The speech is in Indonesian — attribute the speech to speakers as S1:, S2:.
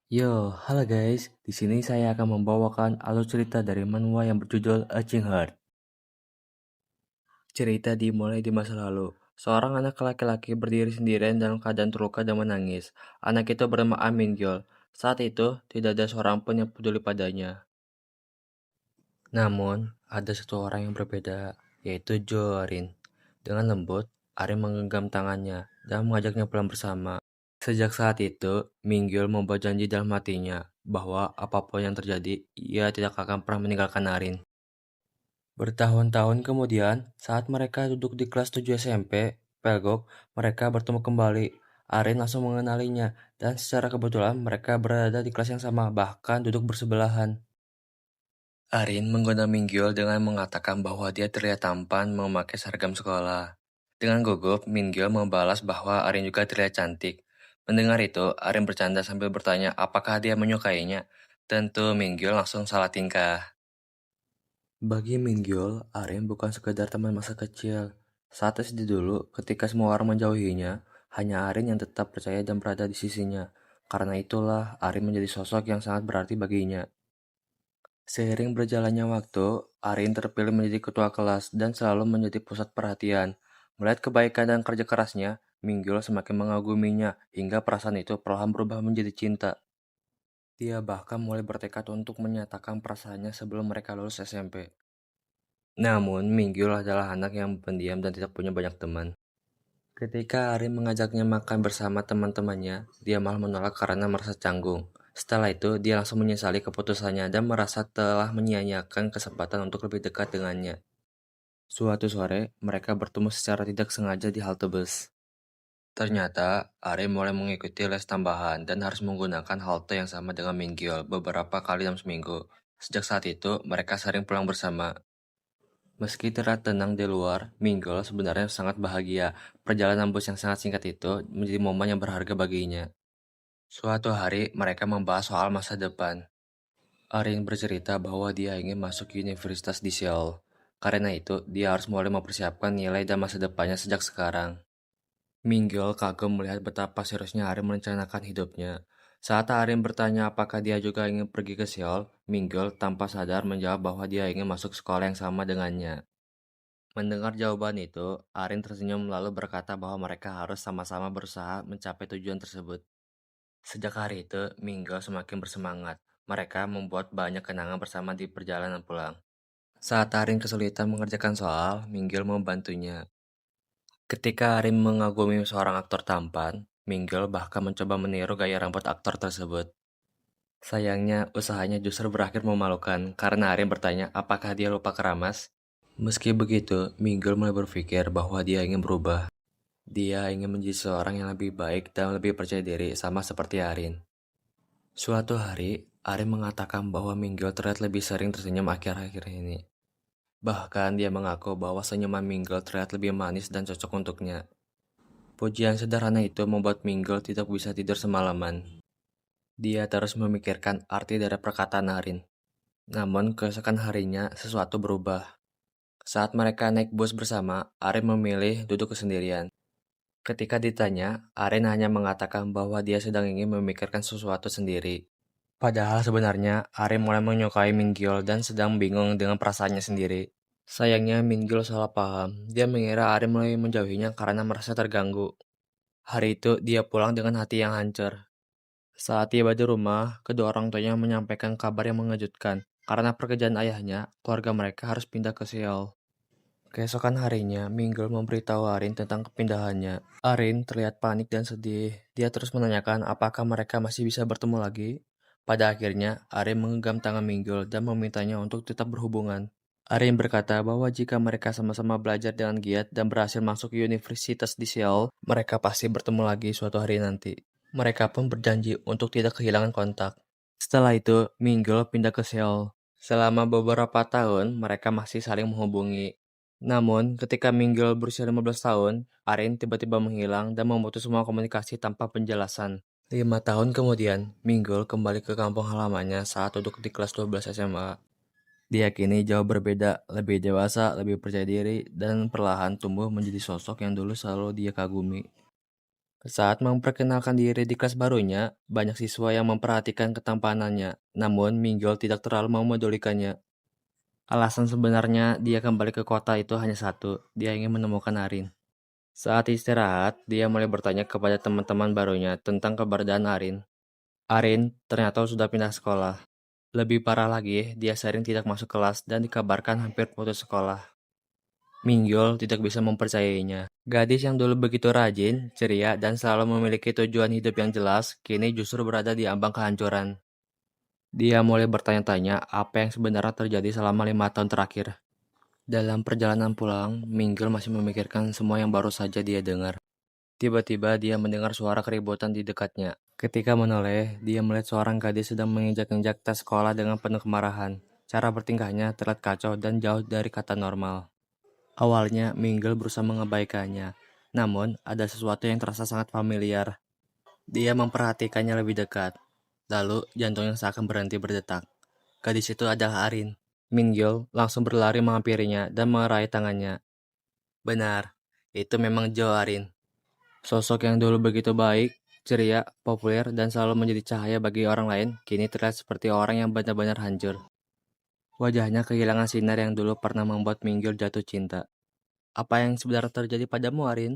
S1: Yo, halo guys. Di sini saya akan membawakan alur cerita dari manhwa yang berjudul A Ching Heart. Cerita dimulai di masa lalu. Seorang anak laki-laki berdiri sendirian dalam keadaan terluka dan menangis. Anak itu bernama Amin Gyol. Saat itu, tidak ada seorang pun yang peduli padanya. Namun, ada satu orang yang berbeda, yaitu Jo Arin. Dengan lembut, Arin menggenggam tangannya dan mengajaknya pulang bersama. Sejak saat itu, Mingyul membuat janji dalam hatinya bahwa apapun yang terjadi, ia tidak akan pernah meninggalkan Arin. Bertahun-tahun kemudian, saat mereka duduk di kelas 7 SMP, Pelgok, mereka bertemu kembali. Arin langsung mengenalinya, dan secara kebetulan mereka berada di kelas yang sama, bahkan duduk bersebelahan. Arin menggoda Mingyul dengan mengatakan bahwa dia terlihat tampan memakai seragam sekolah. Dengan gugup, Mingyul membalas bahwa Arin juga terlihat cantik. Mendengar itu, Arin bercanda sambil bertanya apakah dia menyukainya. Tentu Mingyul langsung salah tingkah. Bagi Mingyul, Arin bukan sekedar teman masa kecil. Saat SD dulu, ketika semua orang menjauhinya, hanya Arin yang tetap percaya dan berada di sisinya. Karena itulah, Arin menjadi sosok yang sangat berarti baginya. Seiring berjalannya waktu, Arin terpilih menjadi ketua kelas dan selalu menjadi pusat perhatian. Melihat kebaikan dan kerja kerasnya, Mingyul semakin mengaguminya hingga perasaan itu perlahan berubah menjadi cinta. Dia bahkan mulai bertekad untuk menyatakan perasaannya sebelum mereka lulus SMP. Namun, Mingyul adalah anak yang pendiam dan tidak punya banyak teman. Ketika Arin mengajaknya makan bersama teman-temannya, dia malah menolak karena merasa canggung. Setelah itu, dia langsung menyesali keputusannya dan merasa telah menyia-nyiakan kesempatan untuk lebih dekat dengannya. Suatu sore, mereka bertemu secara tidak sengaja di halte bus. Ternyata, Arin mulai mengikuti les tambahan dan harus menggunakan halte yang sama dengan Mingyul beberapa kali dalam seminggu. Sejak saat itu, mereka sering pulang bersama. Meski terlihat tenang di luar, Minggol sebenarnya sangat bahagia. Perjalanan bus yang sangat singkat itu menjadi momen yang berharga baginya. Suatu hari, mereka membahas soal masa depan. Arin bercerita bahwa dia ingin masuk universitas di Seoul. Karena itu, dia harus mulai mempersiapkan nilai dan masa depannya sejak sekarang. Minggol kagum melihat betapa seriusnya Arin merencanakan hidupnya. Saat Arin bertanya apakah dia juga ingin pergi ke Seoul, Minggol tanpa sadar menjawab bahwa dia ingin masuk sekolah yang sama dengannya. Mendengar jawaban itu, Arin tersenyum lalu berkata bahwa mereka harus sama-sama berusaha mencapai tujuan tersebut. Sejak hari itu, Minggu semakin bersemangat. Mereka membuat banyak kenangan bersama di perjalanan pulang. Saat Arin kesulitan mengerjakan soal, Minggil membantunya. Ketika Arin mengagumi seorang aktor tampan, Minggil bahkan mencoba meniru gaya rambut aktor tersebut. Sayangnya, usahanya justru berakhir memalukan karena Arin bertanya apakah dia lupa keramas. Meski begitu, Minggul mulai berpikir bahwa dia ingin berubah. Dia ingin menjadi seorang yang lebih baik dan lebih percaya diri, sama seperti Arin. Suatu hari, Arin mengatakan bahwa Minggul terlihat lebih sering tersenyum akhir-akhir ini. Bahkan dia mengaku bahwa senyuman Minggul terlihat lebih manis dan cocok untuknya. Pujian sederhana itu membuat Minggul tidak bisa tidur semalaman. Dia terus memikirkan arti dari perkataan Arin. Namun, keesokan harinya, sesuatu berubah. Saat mereka naik bus bersama, Arin memilih duduk kesendirian. Ketika ditanya, Arin hanya mengatakan bahwa dia sedang ingin memikirkan sesuatu sendiri. Padahal sebenarnya, Arin mulai menyukai Mingyul dan sedang bingung dengan perasaannya sendiri. Sayangnya Mingyul salah paham. Dia mengira Arin mulai menjauhinya karena merasa terganggu. Hari itu, dia pulang dengan hati yang hancur. Saat tiba di rumah, kedua orang tuanya menyampaikan kabar yang mengejutkan. Karena pekerjaan ayahnya, keluarga mereka harus pindah ke Seoul. Keesokan harinya, Minggul memberitahu Arin tentang kepindahannya. Arin terlihat panik dan sedih. Dia terus menanyakan apakah mereka masih bisa bertemu lagi. Pada akhirnya, Arin menggenggam tangan Minggul dan memintanya untuk tetap berhubungan. Arin berkata bahwa jika mereka sama-sama belajar dengan giat dan berhasil masuk universitas di Seoul, mereka pasti bertemu lagi suatu hari nanti. Mereka pun berjanji untuk tidak kehilangan kontak. Setelah itu, Minggul pindah ke Seoul. Selama beberapa tahun, mereka masih saling menghubungi. Namun, ketika Minggul berusia 15 tahun, Arin tiba-tiba menghilang dan memutus semua komunikasi tanpa penjelasan. 5 tahun kemudian, Minggul kembali ke kampung halamannya saat duduk di kelas 12 SMA. Dia kini jauh berbeda, lebih dewasa, lebih percaya diri, dan perlahan tumbuh menjadi sosok yang dulu selalu dia kagumi. Saat memperkenalkan diri di kelas barunya, banyak siswa yang memperhatikan ketampanannya, namun Minggul tidak terlalu memedulikannya. Alasan sebenarnya dia kembali ke kota itu hanya satu, dia ingin menemukan Arin. Saat istirahat, dia mulai bertanya kepada teman-teman barunya tentang keberadaan Arin. Arin ternyata sudah pindah sekolah. Lebih parah lagi, dia sering tidak masuk kelas dan dikabarkan hampir putus sekolah. Mingyol tidak bisa mempercayainya. Gadis yang dulu begitu rajin, ceria, dan selalu memiliki tujuan hidup yang jelas, kini justru berada di ambang kehancuran. Dia mulai bertanya-tanya apa yang sebenarnya terjadi selama 5 tahun terakhir. Dalam perjalanan pulang, Mingyol masih memikirkan semua yang baru saja dia dengar. Tiba-tiba dia mendengar suara keributan di dekatnya. Ketika menoleh, dia melihat seorang gadis sedang menginjak-injak tas sekolah dengan penuh kemarahan. Cara bertingkahnya terlihat kacau dan jauh dari kata normal. Awalnya, Mingle berusaha mengabaikannya. Namun, ada sesuatu yang terasa sangat familiar. Dia memperhatikannya lebih dekat. Lalu, jantungnya seakan berhenti berdetak. Gadis itu adalah Arin. Mingyol langsung berlari menghampirinya dan meraih tangannya. Benar, itu memang Joe Arin. Sosok yang dulu begitu baik, ceria, populer, dan selalu menjadi cahaya bagi orang lain, kini terlihat seperti orang yang benar-benar hancur. Wajahnya kehilangan sinar yang dulu pernah membuat Mingyol jatuh cinta. Apa yang sebenarnya terjadi padamu, Arin?